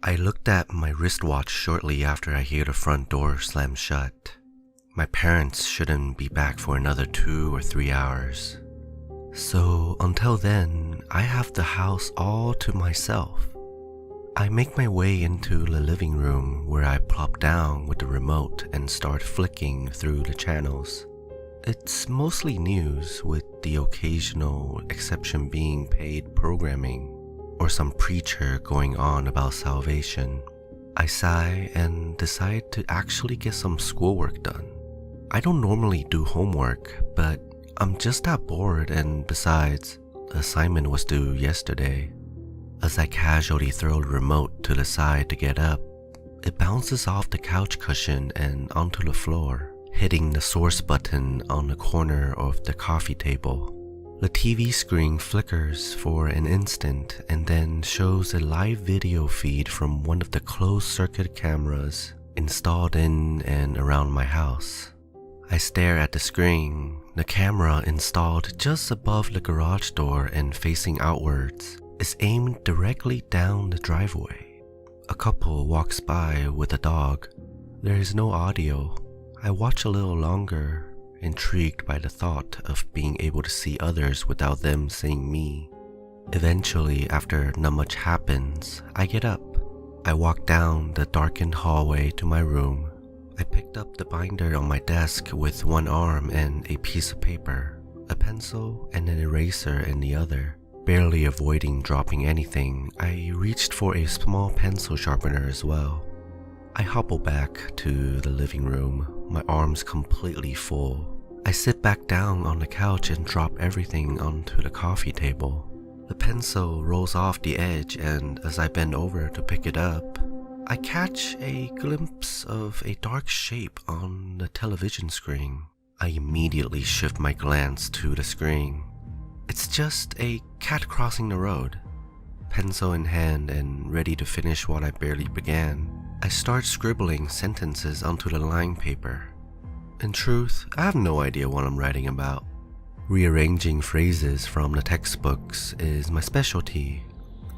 I looked at my wristwatch shortly after I hear the front door slam shut. My parents shouldn't be back for another 2 or 3 hours. So until then, I have the house all to myself. I make my way into the living room where I plop down with the remote and start flicking through the channels. It's mostly news, with the occasional exception being paid programming or some preacher going on about salvation. I sigh and decide to actually get some schoolwork done. I don't normally do homework, but I'm just that bored, and besides, the assignment was due yesterday. As I casually throw the remote to the side to get up, it bounces off the couch cushion and onto the floor, hitting the source button on the corner of the coffee table. The TV screen flickers for an instant and then shows a live video feed from one of the closed-circuit cameras installed in and around my house. I stare at the screen. The camera, installed just above the garage door and facing outwards, is aimed directly down the driveway. A couple walks by with a dog. There is no audio. I watch a little longer, intrigued by the thought of being able to see others without them seeing me. Eventually, after not much happens, I get up. I walk down the darkened hallway to my room. I picked up the binder on my desk with one arm and a piece of paper, a pencil and an eraser in the other. Barely avoiding dropping anything, I reached for a small pencil sharpener as well. I hobble back to the living room, my arms completely full. I sit back down on the couch and drop everything onto the coffee table. The pencil rolls off the edge, and as I bend over to pick it up, I catch a glimpse of a dark shape on the television screen. I immediately shift my glance to the screen. It's just a cat crossing the road. Pencil in hand and ready to finish what I barely began, I start scribbling sentences onto the line paper. In truth, I have no idea what I'm writing about. Rearranging phrases from the textbooks is my specialty,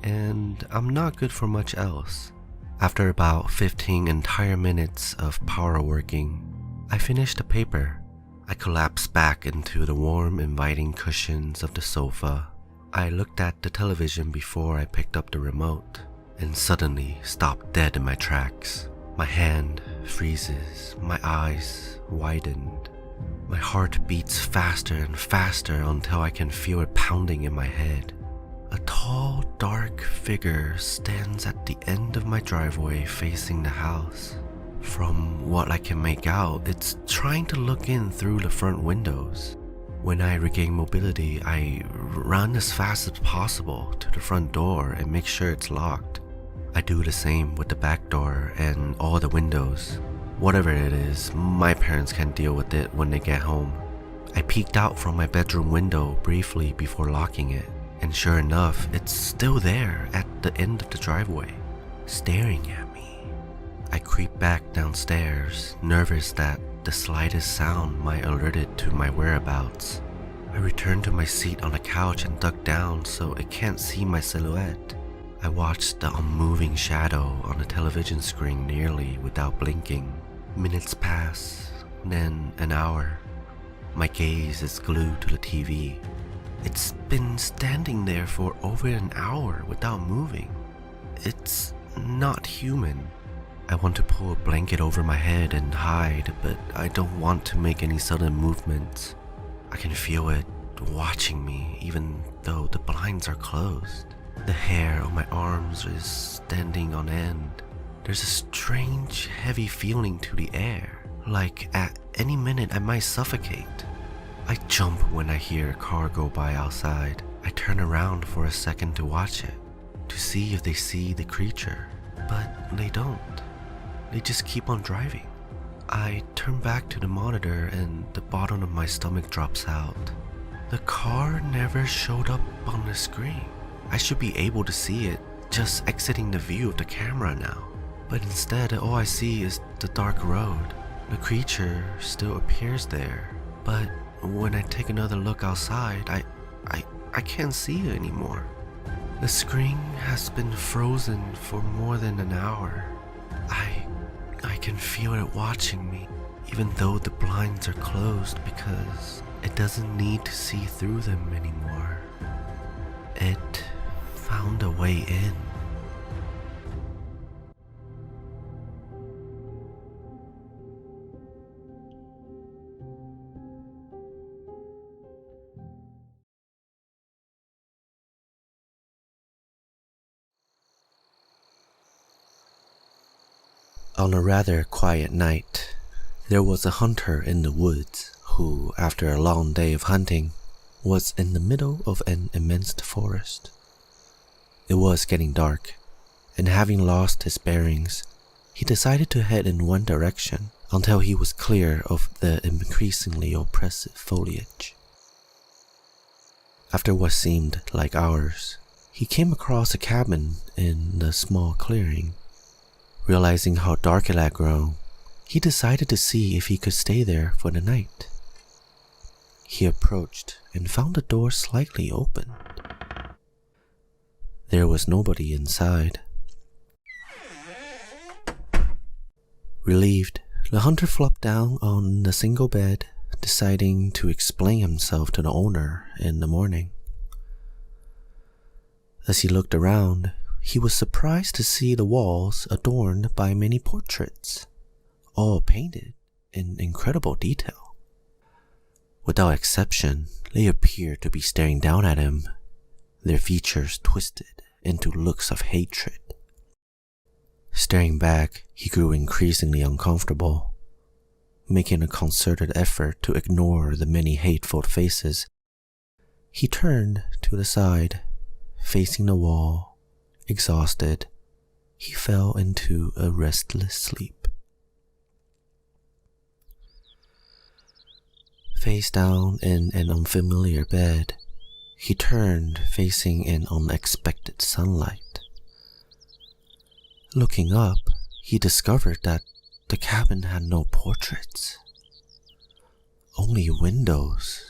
and I'm not good for much else. After about 15 entire minutes of power working, I finish the paper. I collapse back into the warm, inviting cushions of the sofa. I looked at the television before I picked up the remote, and suddenly stopped dead in my tracks. My hand freezes, my eyes widened. My heart beats faster and faster until I can feel it pounding in my head. A tall, dark figure stands at the end of my driveway facing the house. From what I can make out, it's trying to look in through the front windows. When I regain mobility, I run as fast as possible to the front door and make sure it's locked. I do the same with the back door and all the windows. Whatever it is, my parents can deal with it when they get home. I peeked out from my bedroom window briefly before locking it, and sure enough, it's still there at the end of the driveway, staring at me. I creep back downstairs, nervous that the slightest sound might alert it to my whereabouts. I return to my seat on the couch and duck down so it can't see my silhouette. I watch the unmoving shadow on the television screen nearly without blinking. Minutes pass, then an hour. My gaze is glued to the TV. It's been standing there for over an hour without moving. It's not human. I want to pull a blanket over my head and hide, but I don't want to make any sudden movements. I can feel it watching me even though the blinds are closed. The hair on my arms is standing on end. There's a strange, heavy feeling to the air, like at any minute I might suffocate. I jump when I hear a car go by outside. I turn around for a second to watch it, to see if they see the creature, but they don't. They just keep on driving. I turn back to the monitor and the bottom of my stomach drops out. The car never showed up on the screen. I should be able to see it just exiting the view of the camera now. But instead, all I see is the dark road. The creature still appears there, but when I take another look outside, I can't see it anymore. The screen has been frozen for more than an hour. I can feel it watching me, even though the blinds are closed because it doesn't need to see through them anymore. It found a way in. On a rather quiet night, there was a hunter in the woods who, after a long day of hunting, was in the middle of an immense forest. It was getting dark, and having lost his bearings, he decided to head in one direction until he was clear of the increasingly oppressive foliage. After what seemed like hours, he came across a cabin in a small clearing. Realizing how dark it had grown, he decided to see if he could stay there for the night. He approached and found the door slightly open. There was nobody inside. Relieved, the hunter flopped down on the single bed, deciding to explain himself to the owner in the morning. As he looked around, he was surprised to see the walls adorned by many portraits, all painted in incredible detail. Without exception, they appeared to be staring down at him, their features twisted into looks of hatred. Staring back, he grew increasingly uncomfortable. Making a concerted effort to ignore the many hateful faces, he turned to the side, facing the wall. Exhausted, he fell into a restless sleep. Face down in an unfamiliar bed, he turned facing an unexpected sunlight. Looking up, he discovered that the cabin had no portraits, only windows.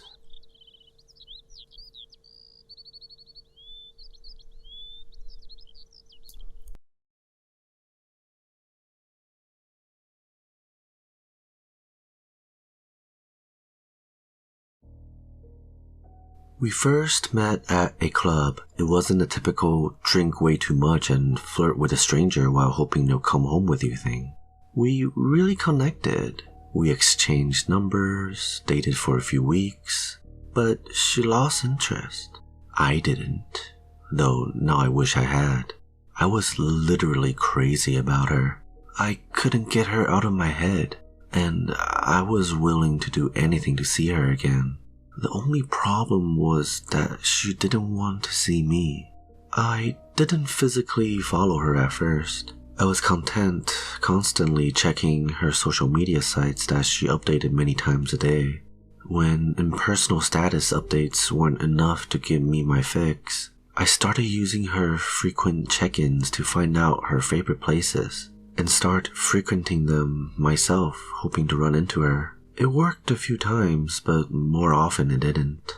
We first met at a club. It wasn't a typical drink way too much and flirt with a stranger while hoping they'll come home with you thing. We really connected. We exchanged numbers, dated for a few weeks, but she lost interest. I didn't, though now I wish I had. I was literally crazy about her. I couldn't get her out of my head, and I was willing to do anything to see her again. The only problem was that she didn't want to see me. I didn't physically follow her at first. I was content constantly checking her social media sites that she updated many times a day. When impersonal status updates weren't enough to give me my fix, I started using her frequent check-ins to find out her favorite places and start frequenting them myself, hoping to run into her. It worked a few times, but more often it didn't.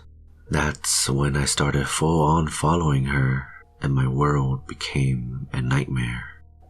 That's when I started full-on following her, and my world became a nightmare.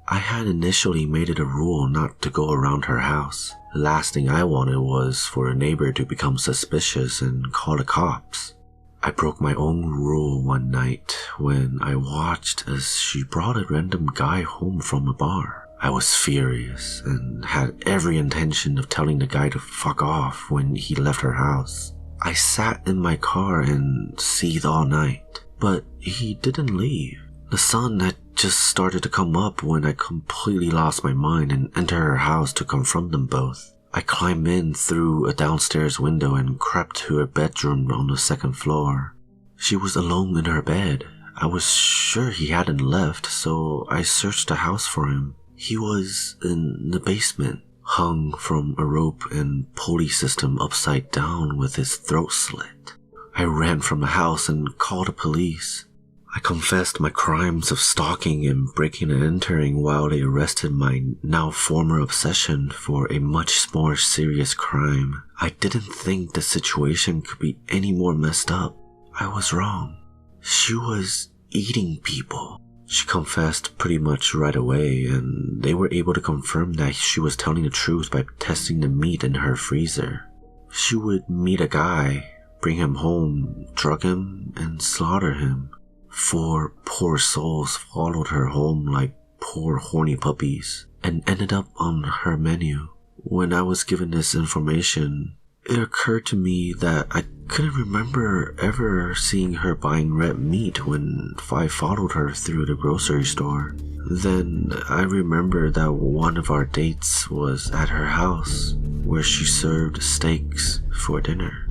I had initially made it a rule not to go around her house. The last thing I wanted was for a neighbor to become suspicious and call the cops. I broke my own rule one night when I watched as she brought a random guy home from a bar. I was furious and had every intention of telling the guy to fuck off when he left her house. I sat in my car and seethed all night, but he didn't leave. The sun had just started to come up when I completely lost my mind and entered her house to confront them both. I climbed in through a downstairs window and crept to her bedroom on the second floor. She was alone in her bed. I was sure he hadn't left, so I searched the house for him. He was in the basement, hung from a rope and pulley system upside down with his throat slit. I ran from the house and called the police. I confessed my crimes of stalking and breaking and entering while they arrested my now former obsession for a much more serious crime. I didn't think the situation could be any more messed up. I was wrong. She was eating people. She confessed pretty much right away, and they were able to confirm that she was telling the truth by testing the meat in her freezer. She would meet a guy, bring him home, drug him, and slaughter him. 4 poor souls followed her home like poor horny puppies and ended up on her menu. When I was given this information, it occurred to me that I couldn't remember ever seeing her buying red meat when I followed her through the grocery store. Then I remember that one of our dates was at her house, where she served steaks for dinner.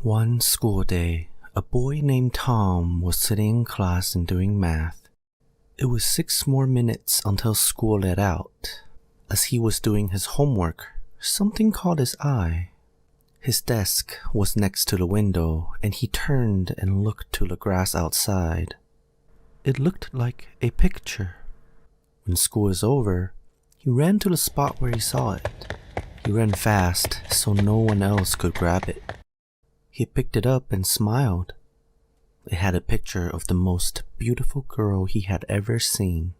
One school day, a boy named Tom was sitting in class and doing math. It was 6 more minutes until school let out. As he was doing his homework, something caught his eye. His desk was next to the window, and he turned and looked to the grass outside. It looked like a picture. When school was over, he ran to the spot where he saw it. He ran fast so no one else could grab it. He picked it up and smiled. It had a picture of the most beautiful girl he had ever seen.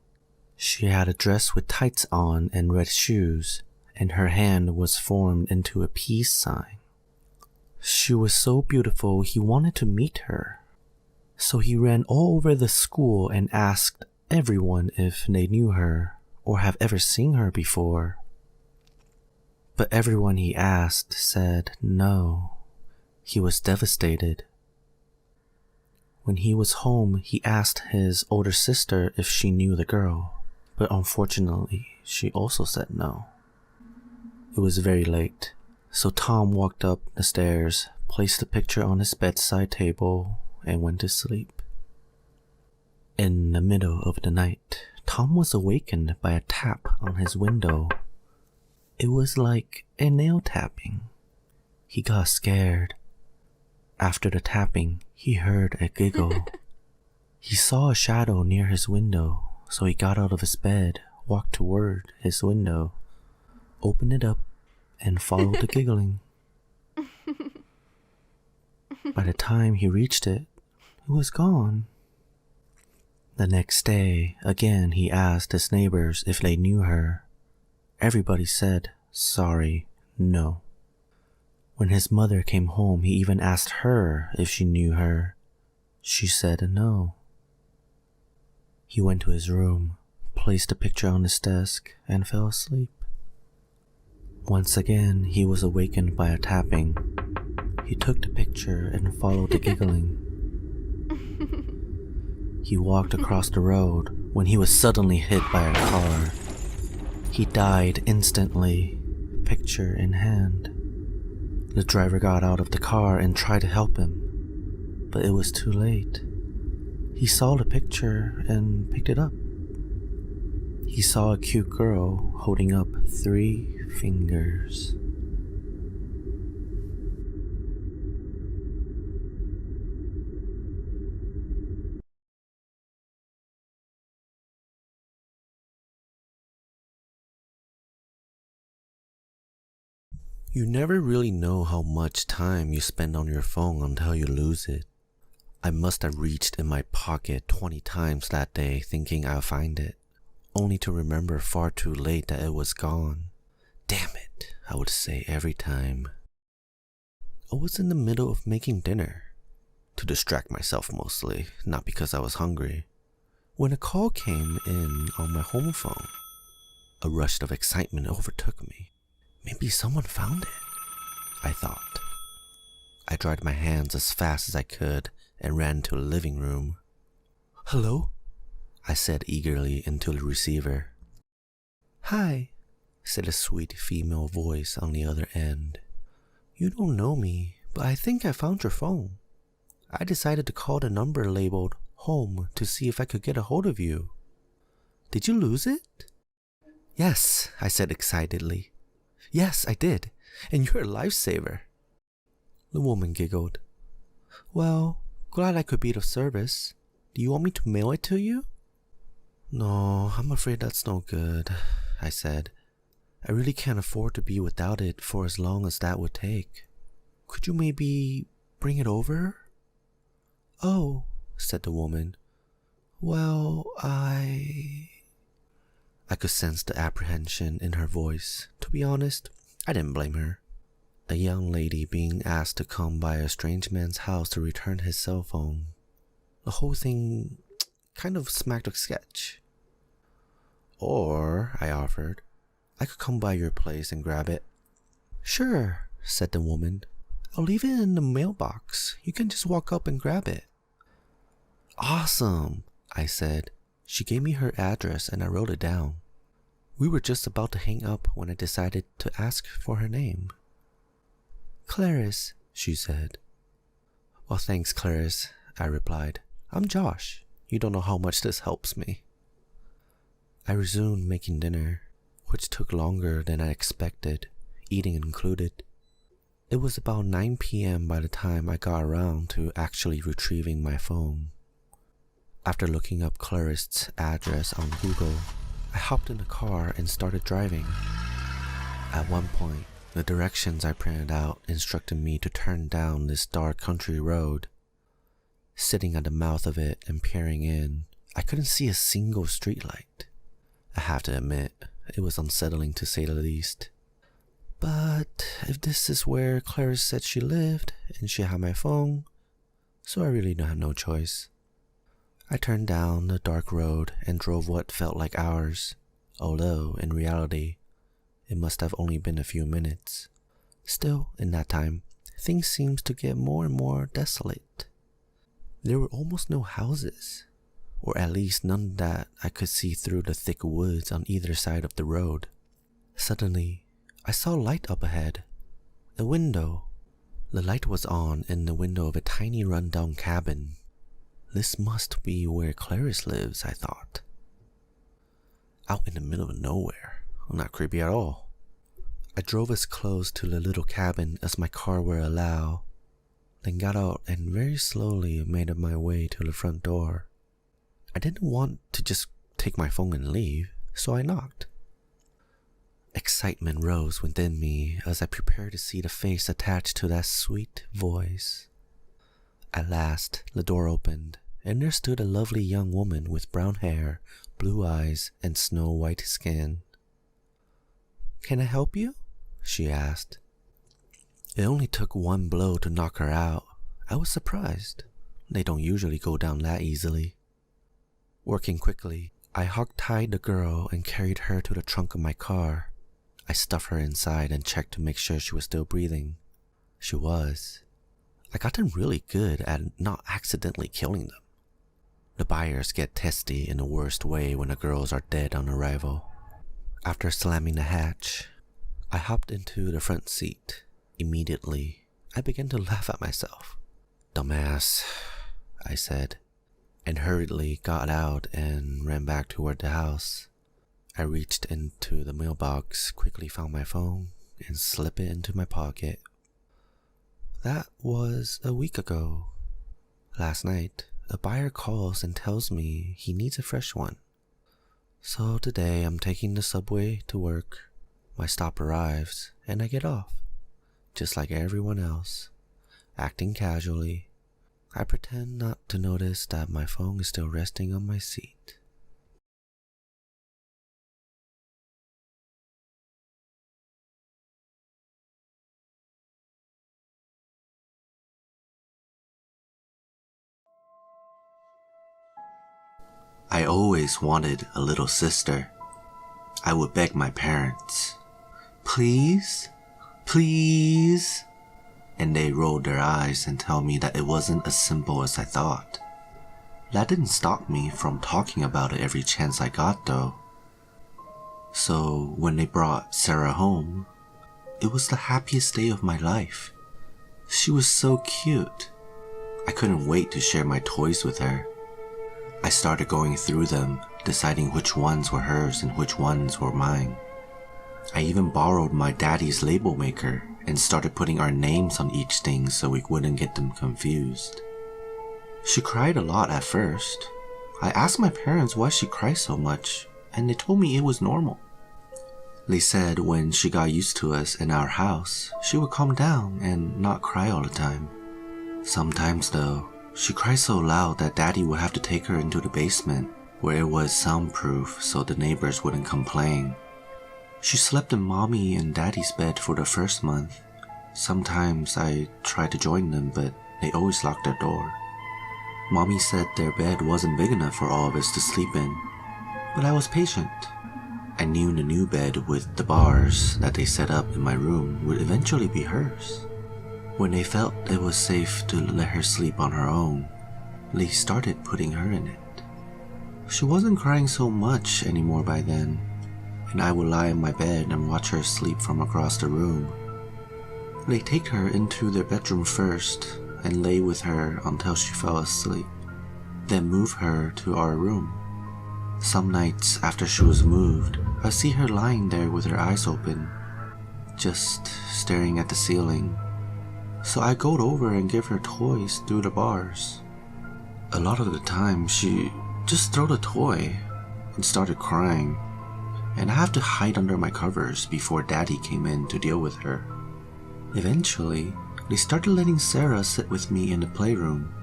She had a dress with tights on and red shoes, and her hand was formed into a peace sign. She was so beautiful he wanted to meet her. So he ran all over the school and asked everyone if they knew her or have ever seen her before. But everyone he asked said no. He was devastated. When he was home, he asked his older sister if she knew the girl, but unfortunately, she also said no. It was very late, so Tom walked up the stairs, placed the picture on his bedside table, and went to sleep. In the middle of the night, Tom was awakened by a tap on his window. It was like a nail tapping. He got scared. After the tapping, he heard a giggle. He saw a shadow near his window, so he got out of his bed, walked toward his window, opened it up, and followed the giggling. By the time he reached it, it was gone. The next day, again he asked his neighbors if they knew her. Everybody said, sorry, no. When his mother came home, he even asked her if she knew her. She said no. He went to his room, placed the picture on his desk, and fell asleep. Once again, he was awakened by a tapping. He took the picture and followed the giggling. He walked across the road when he was suddenly hit by a car. He died instantly, picture in hand. The driver got out of the car and tried to help him, but it was too late. He saw the picture and picked it up. He saw a cute girl holding up 3 fingers. You never really know how much time you spend on your phone until you lose it. I must have reached in my pocket 20 times that day thinking I'll find it, only to remember far too late that it was gone. Damn it, I would say every time. I was in the middle of making dinner, to distract myself mostly, not because I was hungry, when a call came in on my home phone. A rush of excitement overtook me. Maybe someone found it, I thought. I dried my hands as fast as I could and ran to the living room. Hello? I said eagerly into the receiver. Hi, said a sweet female voice on the other end. You don't know me, but I think I found your phone. I decided to call the number labeled home to see if I could get a hold of you. Did you lose it? Yes, I said excitedly. Yes, I did, and you're a lifesaver. The woman giggled. Well, glad I could be of service. Do you want me to mail it to you? No, I'm afraid that's no good, I said. I really can't afford to be without it for as long as that would take. Could you maybe bring it over? Oh, said the woman. Well, I could sense the apprehension in her voice. To be honest, I didn't blame her. A young lady being asked to come by a strange man's house to return his cell phone. The whole thing kind of smacked a sketch. Or, I offered, I could come by your place and grab it. Sure, said the woman. I'll leave it in the mailbox. You can just walk up and grab it. Awesome, I said. She gave me her address and I wrote it down. We were just about to hang up when I decided to ask for her name. Clarice, she said. Well, thanks, Clarice, I replied. I'm Josh. You don't know how much this helps me. I resumed making dinner, which took longer than I expected, eating included. It was about 9 p.m. by the time I got around to actually retrieving my phone. After looking up Clarice's address on Google, I hopped in the car and started driving. At one point, the directions I printed out instructed me to turn down this dark country road. Sitting at the mouth of it and peering in, I couldn't see a single streetlight. I have to admit, it was unsettling to say the least. But if this is where Clarice said she lived, and she had my phone, so I really had no choice. I turned down the dark road and drove what felt like hours, although in reality, it must have only been a few minutes. Still, in that time, things seemed to get more and more desolate. There were almost no houses, or at least none that I could see through the thick woods on either side of the road. Suddenly, I saw light up ahead. A window. The light was on in the window of a tiny run-down cabin. This must be where Clarice lives, I thought. Out in the middle of nowhere. Not creepy at all. I drove as close to the little cabin as my car would allow, then got out and very slowly made my way to the front door. I didn't want to just take my phone and leave, so I knocked. Excitement rose within me as I prepared to see the face attached to that sweet voice. At last, the door opened, and there stood a lovely young woman with brown hair, blue eyes, and snow-white skin. "Can I help you?" she asked. It only took one blow to knock her out. I was surprised. They don't usually go down that easily. Working quickly, I hog-tied the girl and carried her to the trunk of my car. I stuffed her inside and checked to make sure she was still breathing. She was. I got them really good at not accidentally killing them. The buyers get testy in the worst way when the girls are dead on arrival. After slamming the hatch, I hopped into the front seat. Immediately, I began to laugh at myself. "Dumbass," I said, and hurriedly got out and ran back toward the house. I reached into the mailbox, quickly found my phone, and slipped it into my pocket. That was a week ago. Last night, a buyer calls and tells me he needs a fresh one. So today I'm taking the subway to work. My stop arrives and I get off. Just like everyone else, acting casually, I pretend not to notice that my phone is still resting on my seat. I always wanted a little sister. I would beg my parents, "Please, please," and they rolled their eyes and tell me that it wasn't as simple as I thought. That didn't stop me from talking about it every chance I got though. So when they brought Sarah home, it was the happiest day of my life. She was so cute. I couldn't wait to share my toys with her. I started going through them, deciding which ones were hers and which ones were mine. I even borrowed my daddy's label maker and started putting our names on each thing so we wouldn't get them confused. She cried a lot at first. I asked my parents why she cried so much, and they told me it was normal. They said when she got used to us in our house, she would calm down and not cry all the time. Sometimes though, she cried so loud that Daddy would have to take her into the basement where it was soundproof so the neighbors wouldn't complain. She slept in Mommy and Daddy's bed for the first month. Sometimes I tried to join them, but they always locked their door. Mommy said their bed wasn't big enough for all of us to sleep in, but I was patient. I knew the new bed with the bars that they set up in my room would eventually be hers. When they felt it was safe to let her sleep on her own, they started putting her in it. She wasn't crying so much anymore by then, and I would lie in my bed and watch her sleep from across the room. They take her into their bedroom first and lay with her until she fell asleep, then move her to our room. Some nights after she was moved, I see her lying there with her eyes open, just staring at the ceiling. So I go over and give her toys through the bars. A lot of the time she just threw the toy and started crying, and I have to hide under my covers before Daddy came in to deal with her. Eventually, they started letting Sarah sit with me in the playroom.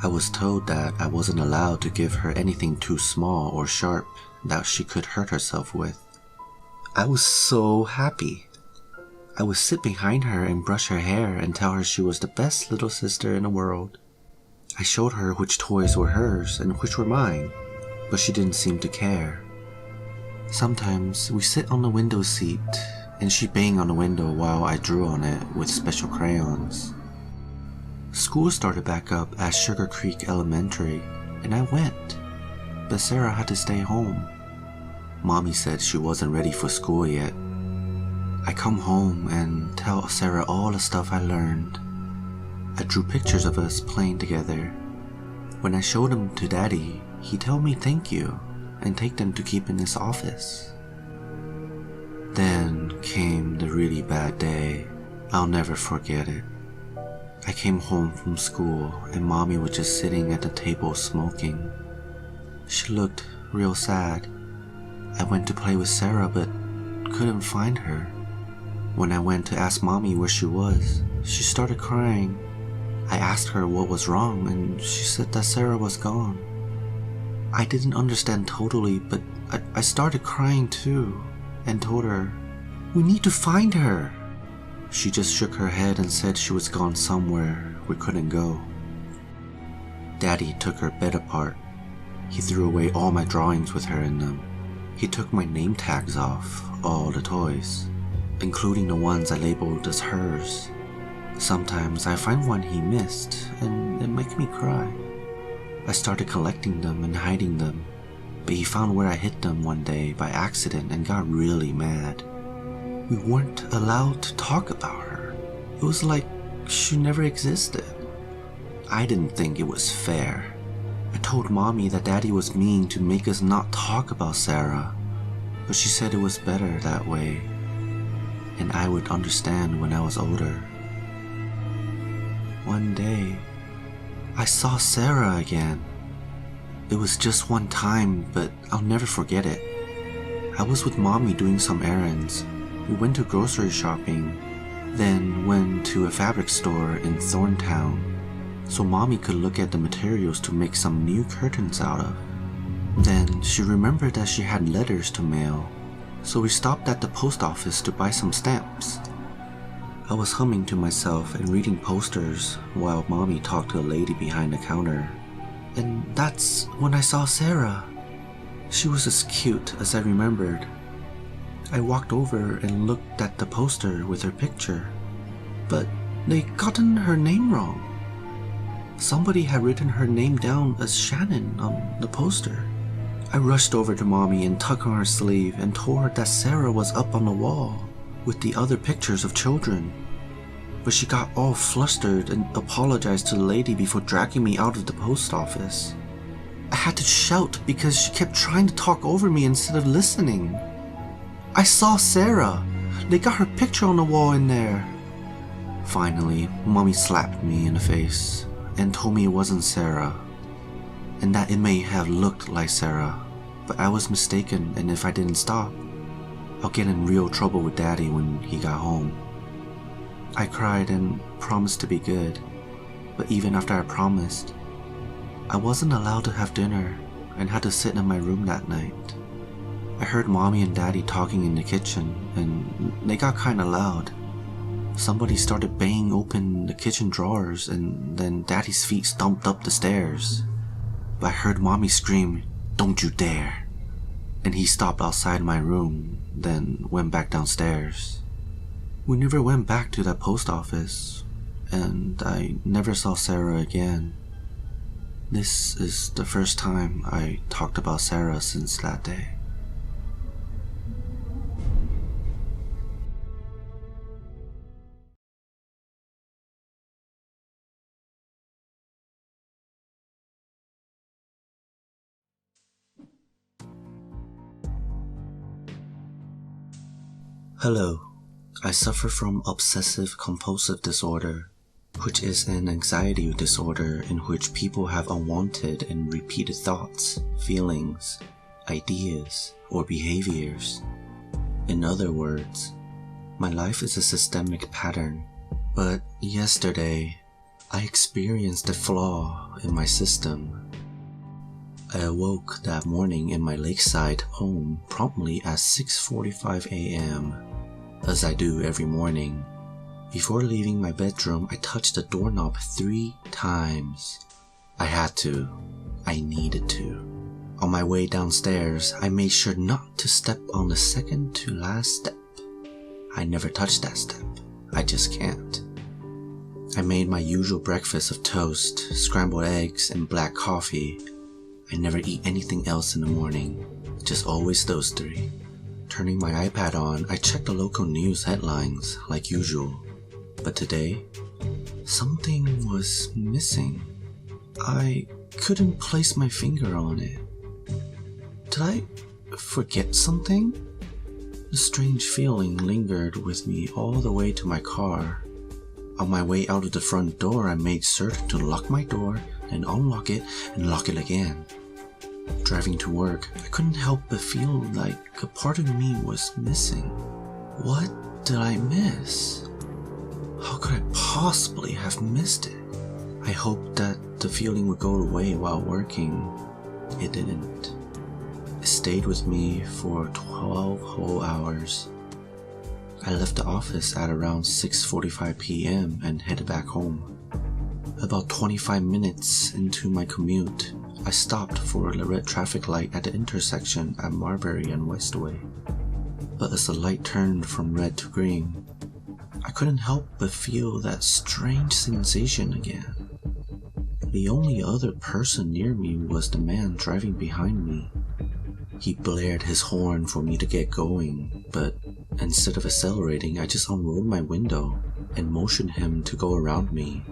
I was told that I wasn't allowed to give her anything too small or sharp that she could hurt herself with. I was so happy. I would sit behind her and brush her hair and tell her she was the best little sister in the world. I showed her which toys were hers and which were mine, but she didn't seem to care. Sometimes we sit on the window seat and she banged on the window while I drew on it with special crayons. School started back up at Sugar Creek Elementary, and I went, but Sarah had to stay home. Mommy said she wasn't ready for school yet. I come home and tell Sarah all the stuff I learned. I drew pictures of us playing together. When I showed them to Daddy, he told me thank you and take them to keep in his office. Then came the really bad day. I'll never forget it. I came home from school and Mommy was just sitting at the table smoking. She looked real sad. I went to play with Sarah but couldn't find her. When I went to ask Mommy where she was, she started crying. I asked her what was wrong and she said that Sarah was gone. I didn't understand totally, but I started crying too and told her, "We need to find her." She just shook her head and said she was gone somewhere we couldn't go. Daddy took her bed apart. He threw away all my drawings with her in them. He took my name tags off all the toys, including the ones I labeled as hers. Sometimes I find one he missed and it makes me cry. I started collecting them and hiding them, but he found where I hid them one day by accident and got really mad. We weren't allowed to talk about her. It was like she never existed. I didn't think it was fair. I told Mommy that Daddy was mean to make us not talk about Sarah, but she said it was better that way, and I would understand when I was older. One day, I saw Sarah again. It was just one time, but I'll never forget it. I was with Mommy doing some errands. We went to grocery shopping, then went to a fabric store in Thorntown, so Mommy could look at the materials to make some new curtains out of. Then she remembered that she had letters to mail, so we stopped at the post office to buy some stamps. I was humming to myself and reading posters while Mommy talked to a lady behind the counter. And that's when I saw Sarah. She was as cute as I remembered. I walked over and looked at the poster with her picture, but they'd gotten her name wrong. Somebody had written her name down as Shannon on the poster. I rushed over to Mommy and tugged on her sleeve and told her that Sarah was up on the wall with the other pictures of children. But she got all flustered and apologized to the lady before dragging me out of the post office. I had to shout because she kept trying to talk over me instead of listening. I saw Sarah, They got her picture on the wall in there. Finally, Mommy slapped me in the face and told me it wasn't Sarah, and that it may have looked like Sarah, but I was mistaken, and if I didn't stop, I'll get in real trouble with Daddy when he got home. I cried and promised to be good, but even after I promised, I wasn't allowed to have dinner and had to sit in my room that night. I heard Mommy and Daddy talking in the kitchen, and they got kinda loud. Somebody started banging open the kitchen drawers, and then Daddy's feet stomped up the stairs. I heard Mommy scream, "Don't you dare!" And he stopped outside my room, then went back downstairs. We never went back to that post office, and I never saw Sarah again. This is the first time I talked about Sarah since that day. Hello, I suffer from Obsessive Compulsive disorder, which is an anxiety disorder in which people have unwanted and repeated thoughts, feelings, ideas, or behaviors. In other words, my life is a systemic pattern, but yesterday, I experienced a flaw in my system. I awoke that morning in my lakeside home promptly at 6:45 a.m., as I do every morning. Before leaving my bedroom, I touched the doorknob 3 times. I had to. I needed to. On my way downstairs, I made sure not to step on the second to last step. I never touched that step. I just can't. I made my usual breakfast of toast, scrambled eggs, and black coffee. I never eat anything else in the morning, just always those 3. Turning my iPad on, I checked the local news headlines like usual. But today, something was missing. I couldn't place my finger on it. Did I forget something? A strange feeling lingered with me all the way to my car. On my way out of the front door, I made certain to lock my door and unlock it and lock it again. Driving to work, I couldn't help but feel like a part of me was missing. What did I miss? How could I possibly have missed it? I hoped that the feeling would go away while working. It didn't. It stayed with me for 12 whole hours. I left the office at around 6:45 p.m. and headed back home. About 25 minutes into my commute, I stopped for the red traffic light at the intersection at Marbury and Westway. But as the light turned from red to green, I couldn't help but feel that strange sensation again. The only other person near me was the man driving behind me. He blared his horn for me to get going, but instead of accelerating, I just unrolled my window and motioned him to go around me,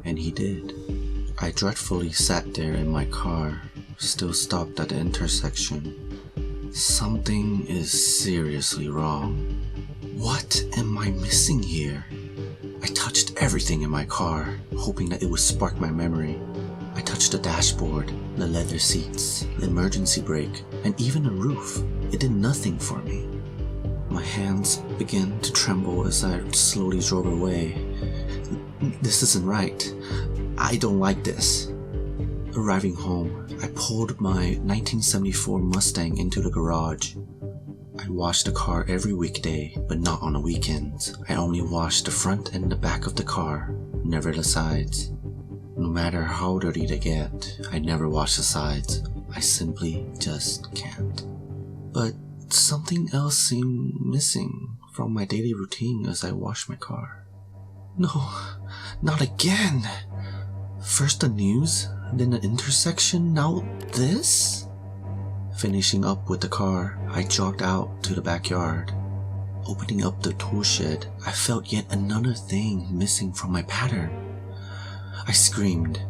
and he did. I dreadfully sat there in my car, still stopped at the intersection. Something is seriously wrong. What am I missing here? I touched everything in my car, hoping that it would spark my memory. I touched the dashboard, the leather seats, the emergency brake, and even the roof. It did nothing for me. My hands began to tremble as I slowly drove away. This isn't right. I don't like this. Arriving home, I pulled my 1974 Mustang into the garage. I washed the car every weekday, but not on the weekends. I only washed the front and the back of the car, never the sides. No matter how dirty they get, I never wash the sides. I simply just can't. But something else seemed missing from my daily routine as I washed my car. No, not again! First the news, then the intersection, now this? Finishing up with the car, I jogged out to the backyard. Opening up the tool shed, I felt yet another thing missing from my pattern. I screamed,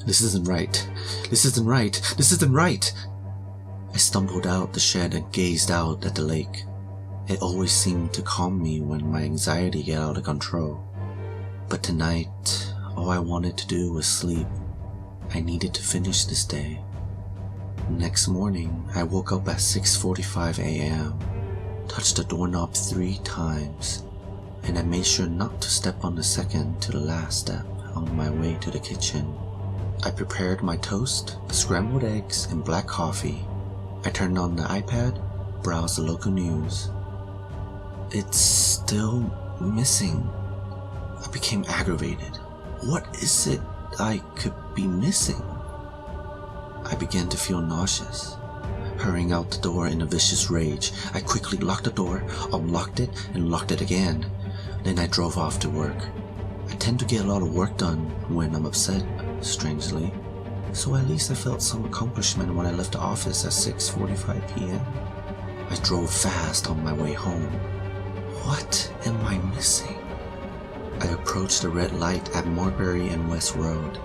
"This isn't right! This isn't right! This isn't right!" I stumbled out the shed and gazed out at the lake. It always seemed to calm me when my anxiety got out of control. But tonight, all I wanted to do was sleep. I needed to finish this day. Next morning, I woke up at 6:45 a.m., touched the doorknob 3 times, and I made sure not to step on the second to the last step on my way to the kitchen. I prepared my toast, scrambled eggs, and black coffee. I turned on the iPad, browsed the local news. It's still missing. I became aggravated. What is it I could be missing? I began to feel nauseous. Hurrying out the door in a vicious rage, I quickly locked the door, unlocked it, and locked it again. Then I drove off to work. I tend to get a lot of work done when I'm upset, strangely. So at least I felt some accomplishment when I left the office at 6:45 p.m. I drove fast on my way home. What am I missing? I approached the red light at Marbury and West Road.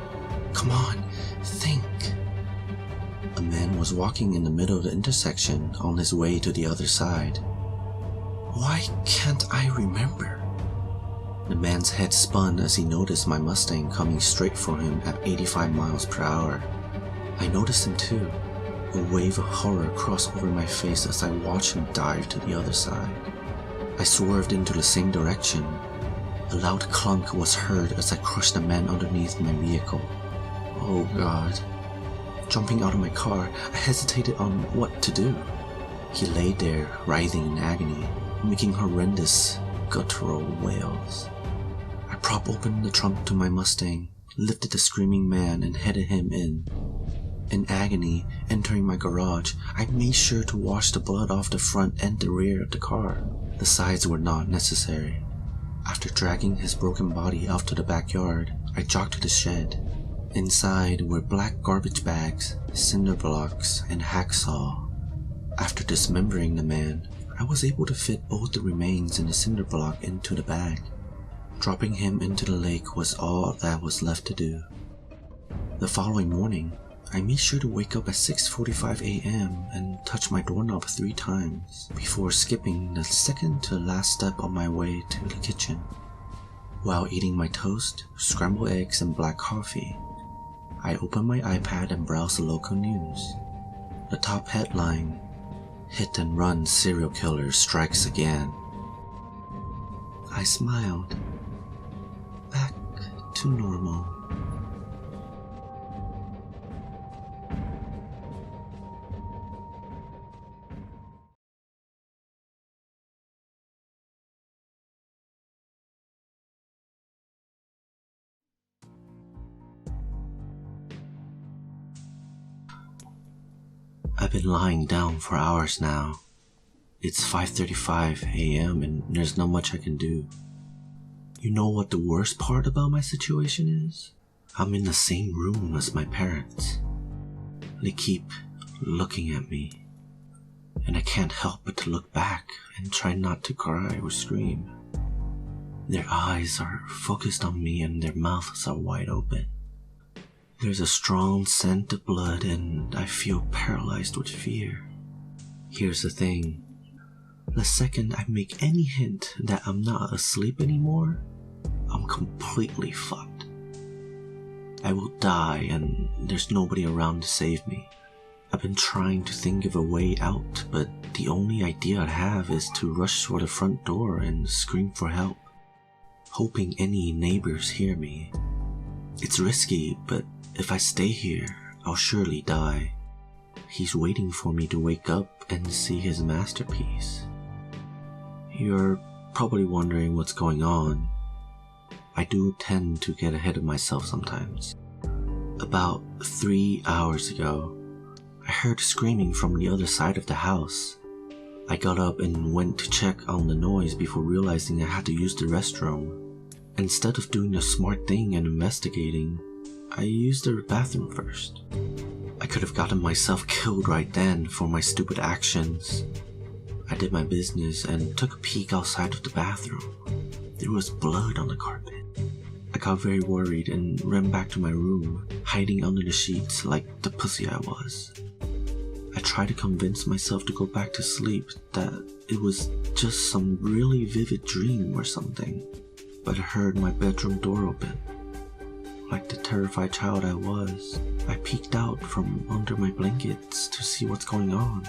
Come on, think. A man was walking in the middle of the intersection on his way to the other side. Why can't I remember? The man's head spun as he noticed my Mustang coming straight for him at 85 miles per hour. I noticed him too. A wave of horror crossed over my face as I watched him dive to the other side. I swerved into the same direction. A loud clunk was heard as I crushed the man underneath my vehicle. Oh God. Jumping out of my car, I hesitated on what to do. He lay there, writhing in agony, making horrendous, guttural wails. I propped open the trunk to my Mustang, lifted the screaming man, and headed him in. In agony, entering my garage, I made sure to wash the blood off the front and the rear of the car. The sides were not necessary. After dragging his broken body off to the backyard, I jogged to the shed. Inside were black garbage bags, cinder blocks, and hacksaw. After dismembering the man, I was able to fit both the remains and the cinder block into the bag. Dropping him into the lake was all that was left to do. The following morning, I made sure to wake up at 6:45 a.m. and touch my doorknob 3 times before skipping the second to last step on my way to the kitchen. While eating my toast, scrambled eggs, and black coffee, I opened my iPad and browsed the local news. The top headline, "Hit and Run Serial Killer Strikes Again." I smiled. Back to normal. I've been lying down for hours now. It's 5:35 a.m. and there's not much I can do. You know what the worst part about my situation is? I'm in the same room as my parents. They keep looking at me, and I can't help but to look back and try not to cry or scream. Their eyes are focused on me and their mouths are wide open. There's a strong scent of blood and I feel paralyzed with fear. Here's the thing. The second I make any hint that I'm not asleep anymore, I'm completely fucked. I will die and there's nobody around to save me. I've been trying to think of a way out, but the only idea I have is to rush for the front door and scream for help, hoping any neighbors hear me. It's risky, but if I stay here, I'll surely die. He's waiting for me to wake up and see his masterpiece. You're probably wondering what's going on. I do tend to get ahead of myself sometimes. About 3 hours ago, I heard screaming from the other side of the house. I got up and went to check on the noise before realizing I had to use the restroom. Instead of doing the smart thing and investigating, I used the bathroom first. I could have gotten myself killed right then for my stupid actions. I did my business and took a peek outside of the bathroom. There was blood on the carpet. I got very worried and ran back to my room, hiding under the sheets like the pussy I was. I tried tried to convince myself to go back to sleep, that it was just some really vivid dream or something. But I heard my bedroom door open. Like the terrified child I was, I peeked out from under my blankets to see what's going on.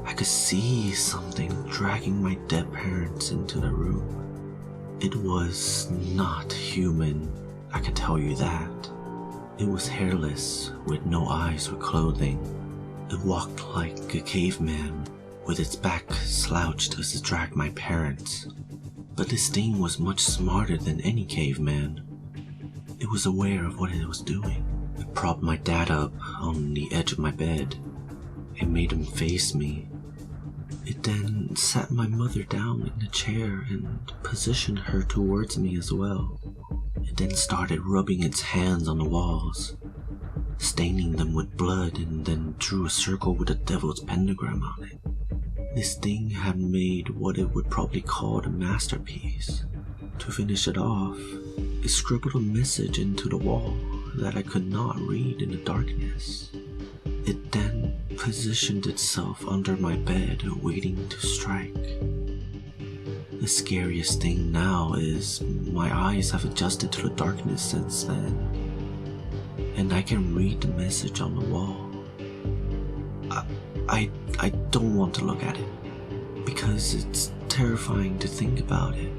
I could see something dragging my dead parents into the room. It was not human, I can tell you that. It was hairless, with no eyes or clothing. It walked like a caveman, with its back slouched as it dragged my parents. But this thing was much smarter than any caveman. It was aware of what it was doing. It propped my dad up on the edge of my bed. It made him face me. It then sat my mother down in a chair and positioned her towards me as well. It then started rubbing its hands on the walls, staining them with blood, and then drew a circle with a devil's pentagram on it. This thing had made what it would probably call a masterpiece. To finish it off, it scribbled a message into the wall that I could not read in the darkness. It then positioned itself under my bed, waiting to strike. The scariest thing now is my eyes have adjusted to the darkness since then, and I can read the message on the wall. I don't want to look at it, because it's terrifying to think about it.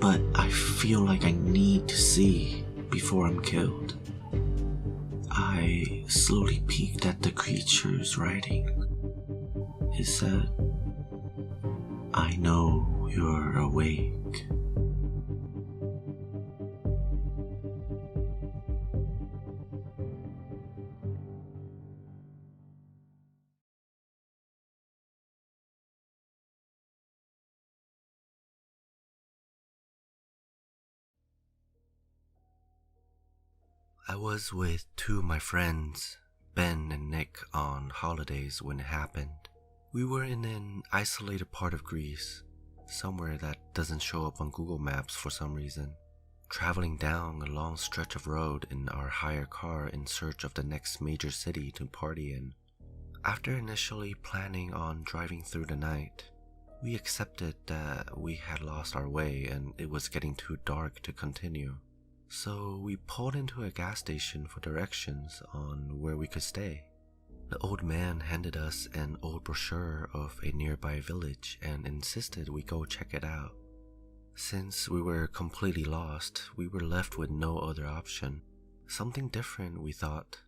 But I feel like I need to see before I'm killed. I slowly peeked at the creature's writing. It said, "I know you're awake." I was with two of my friends, Ben and Nick, on holidays when it happened. We were in an isolated part of Greece, somewhere that doesn't show up on Google Maps for some reason, traveling down a long stretch of road in our hire car in search of the next major city to party in. After initially planning on driving through the night, we accepted that we had lost our way and it was getting too dark to continue. So we pulled into a gas station for directions on where we could stay. The old man handed us an old brochure of a nearby village and insisted we go check it out. Since we were completely lost, we were left with no other option. Something different, we thought,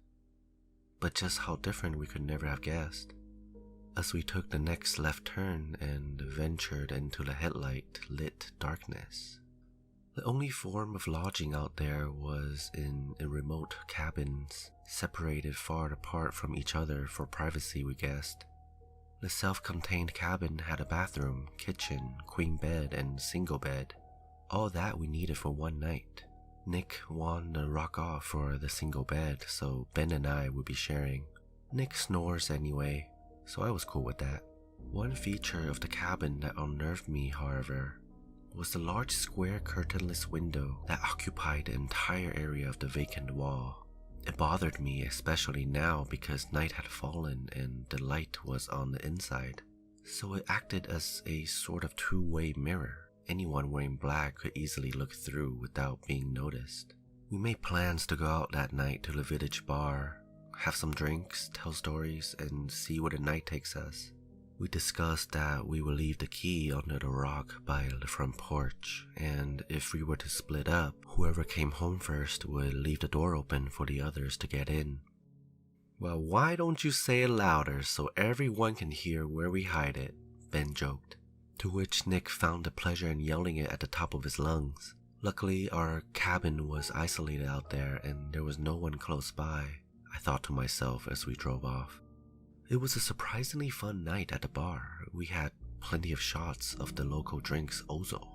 but just how different we could never have guessed. As we took the next left turn and ventured into the headlight-lit darkness, the only form of lodging out there was in remote cabins, separated far apart from each other for privacy, we guessed. The self-contained cabin had a bathroom, kitchen, queen bed, and single bed. All that we needed for one night. Nick wanted to rock off for the single bed, so Ben and I would be sharing. Nick snores anyway, so I was cool with that. One feature of the cabin that unnerved me, however, was the large square curtainless window that occupied the entire area of the vacant wall. It bothered me especially now because night had fallen and the light was on the inside, so it acted as a sort of two-way mirror. Anyone wearing black could easily look through without being noticed. We made plans to go out that night to the village bar, have some drinks, tell stories, and see where the night takes us. We discussed that we would leave the key under the rock by the front porch, and if we were to split up, whoever came home first would leave the door open for the others to get in. "Well, why don't you say it louder so everyone can hear where we hide it?" Ben joked, to which Nick found a pleasure in yelling it at the top of his lungs. Luckily, our cabin was isolated out there and there was no one close by, I thought to myself as we drove off. It was a surprisingly fun night at the bar. We had plenty of shots of the local drinks ouzo,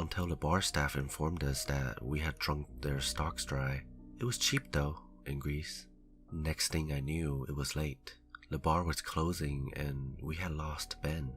until the bar staff informed us that we had drunk their stocks dry. It was cheap though, in Greece. Next thing I knew, it was late. The bar was closing and we had lost Ben.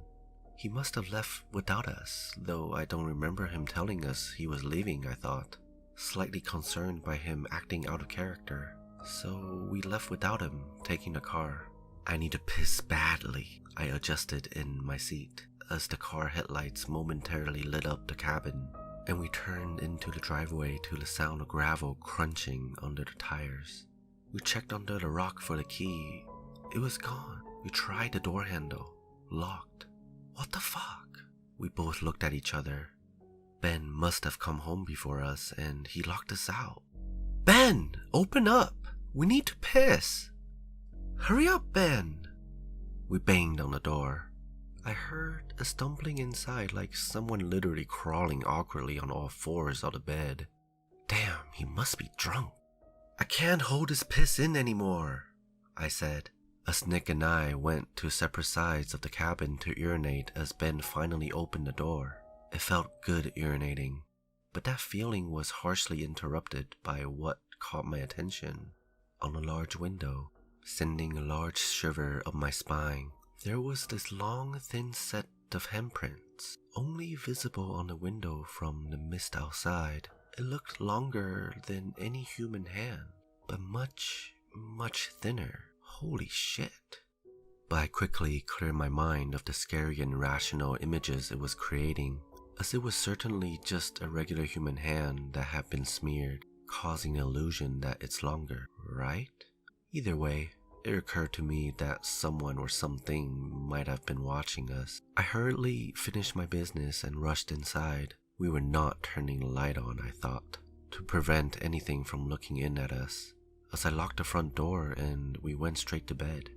He must have left without us, though I don't remember him telling us he was leaving, I thought, slightly concerned by him acting out of character. So we left without him, taking the car. I need to piss badly. I adjusted in my seat as the car headlights momentarily lit up the cabin, and we turned into the driveway to the sound of gravel crunching under the tires. We checked under the rock for the key. It was gone. We tried the door handle. Locked. What the fuck? We both looked at each other. Ben must have come home before us and he locked us out. Ben! Open up! We need to piss! Hurry up, Ben! We banged on the door. I heard a stumbling inside like someone literally crawling awkwardly on all fours out of bed. Damn, he must be drunk. I can't hold this piss in anymore, I said, as Nick and I went to separate sides of the cabin to urinate as Ben finally opened the door. It felt good urinating, but that feeling was harshly interrupted by what caught my attention. On a large window, sending a large shiver up my spine, there was this long, thin set of handprints, only visible on the window from the mist outside. It looked longer than any human hand, but much, much thinner. Holy shit. But I quickly cleared my mind of the scary and irrational images it was creating, as it was certainly just a regular human hand that had been smeared, causing the illusion that it's longer, right? Either way, it occurred to me that someone or something might have been watching us. I hurriedly finished my business and rushed inside. We were not turning the light on, I thought, to prevent anything from looking in at us, as I locked the front door and we went straight to bed.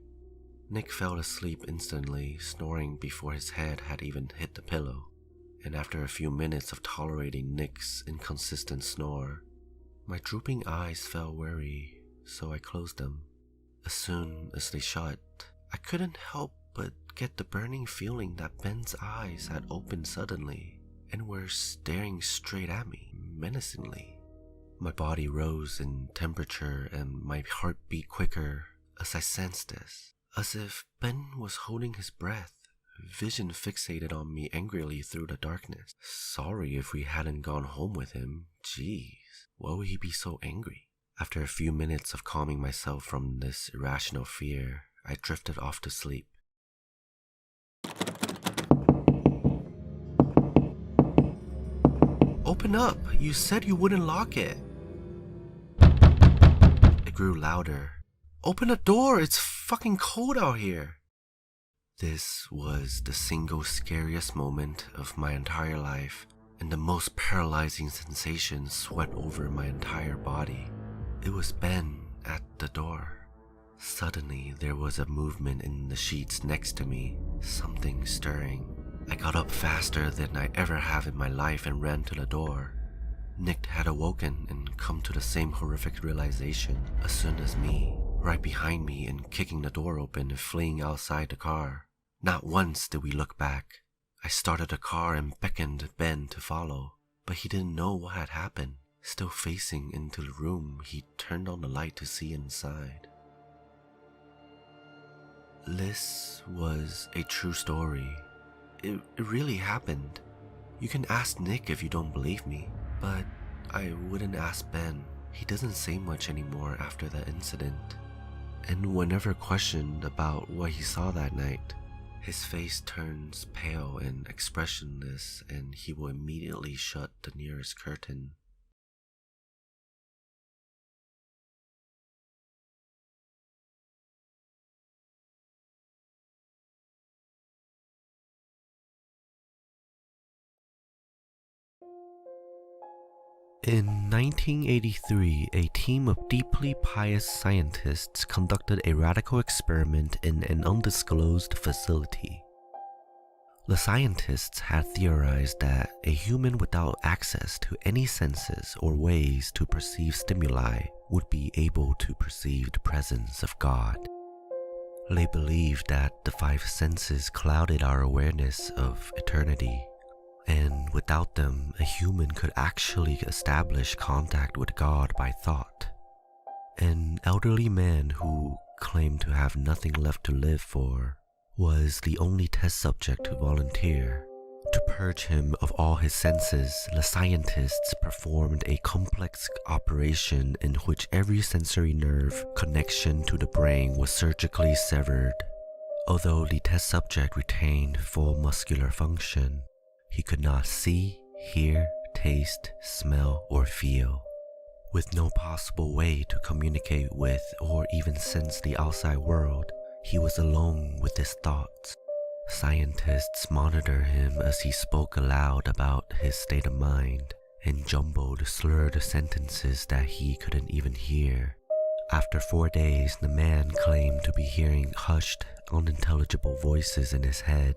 Nick fell asleep instantly, snoring before his head had even hit the pillow, and after a few minutes of tolerating Nick's inconsistent snore, my drooping eyes felt weary, so I closed them. As soon as they shut, I couldn't help but get the burning feeling that Ben's eyes had opened suddenly and were staring straight at me, menacingly. My body rose in temperature and my heart beat quicker as I sensed this, as if Ben was holding his breath, vision fixated on me angrily through the darkness. Sorry if we hadn't gone home with him. Jeez, why would he be so angry? After a few minutes of calming myself from this irrational fear, I drifted off to sleep. Open up! You said you wouldn't lock it! It grew louder. Open the door! It's fucking cold out here! This was the single scariest moment of my entire life, and the most paralyzing sensation swept over my entire body. It was Ben at the door. Suddenly, there was a movement in the sheets next to me, something stirring. I got up faster than I ever have in my life and ran to the door. Nick had awoken and come to the same horrific realization as soon as me, right behind me and kicking the door open and fleeing outside the car. Not once did we look back. I started the car and beckoned Ben to follow, but he didn't know what had happened. Still facing into the room, he turned on the light to see inside. This was a true story. It really happened. You can ask Nick if you don't believe me, but I wouldn't ask Ben. He doesn't say much anymore after that incident. And whenever questioned about what he saw that night, his face turns pale and expressionless, and he will immediately shut the nearest curtain. In 1983, a team of deeply pious scientists conducted a radical experiment in an undisclosed facility. The scientists had theorized that a human without access to any senses or ways to perceive stimuli would be able to perceive the presence of God. They believed that the five senses clouded our awareness of eternity, and without them, a human could actually establish contact with God by thought. An elderly man who claimed to have nothing left to live for was the only test subject to volunteer. To purge him of all his senses, the scientists performed a complex operation in which every sensory nerve connection to the brain was surgically severed. Although the test subject retained full muscular function, he could not see, hear, taste, smell, or feel. With no possible way to communicate with or even sense the outside world, he was alone with his thoughts. Scientists monitored him as he spoke aloud about his state of mind and jumbled slurred sentences that he couldn't even hear. After 4 days, the man claimed to be hearing hushed, unintelligible voices in his head.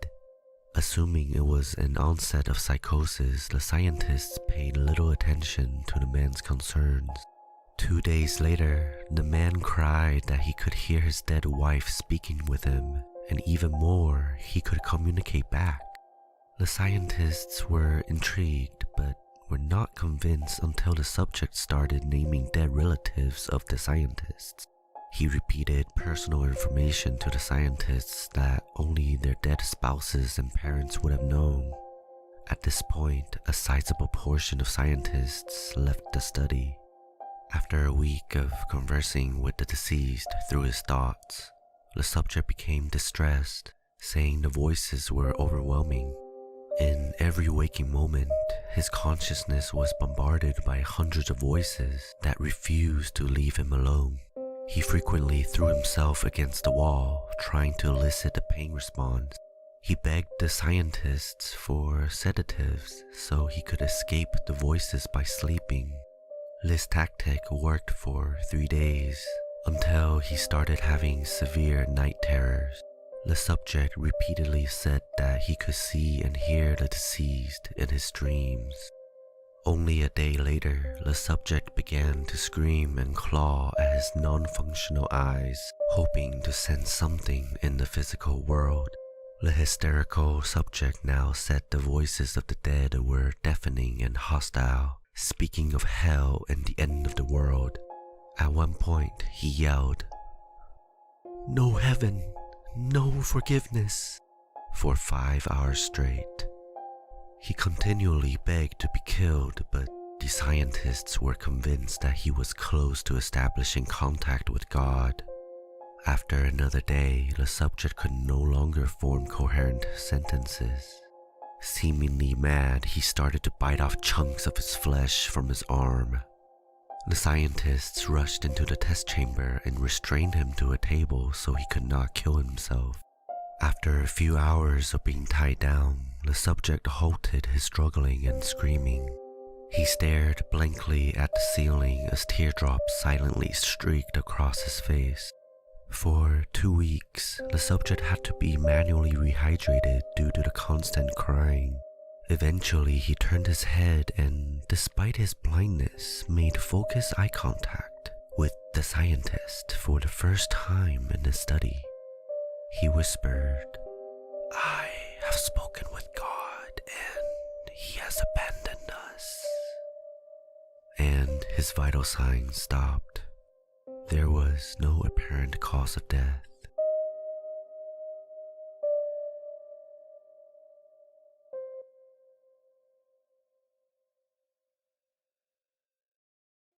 Assuming it was an onset of psychosis, the scientists paid little attention to the man's concerns. 2 days later, the man cried that he could hear his dead wife speaking with him, and even more, he could communicate back. The scientists were intrigued, but were not convinced until the subject started naming dead relatives of the scientists. He repeated personal information to the scientists that only their dead spouses and parents would have known. At this point, a sizable portion of scientists left the study. After a week of conversing with the deceased through his thoughts, the subject became distressed, saying the voices were overwhelming. In every waking moment, his consciousness was bombarded by hundreds of voices that refused to leave him alone. He frequently threw himself against the wall, trying to elicit a pain response. He begged the scientists for sedatives so he could escape the voices by sleeping. This tactic worked for 3 days, until he started having severe night terrors. The subject repeatedly said that he could see and hear the deceased in his dreams. Only a day later, the subject began to scream and claw at his non-functional eyes, hoping to sense something in the physical world. The hysterical subject now said the voices of the dead were deafening and hostile, speaking of hell and the end of the world. At one point, he yelled, "No heaven, no forgiveness," for 5 hours straight. He continually begged to be killed, but the scientists were convinced that he was close to establishing contact with God. After another day, the subject could no longer form coherent sentences. Seemingly mad, he started to bite off chunks of his flesh from his arm. The scientists rushed into the test chamber and restrained him to a table so he could not kill himself. After a few hours of being tied down, the subject halted his struggling and screaming. He stared blankly at the ceiling as teardrops silently streaked across his face. For 2 weeks, the subject had to be manually rehydrated due to the constant crying. Eventually, he turned his head and, despite his blindness, made focused eye contact with the scientist for the first time in the study. He whispered, "I have spoken with God and He has abandoned us." And his vital signs stopped. There was no apparent cause of death.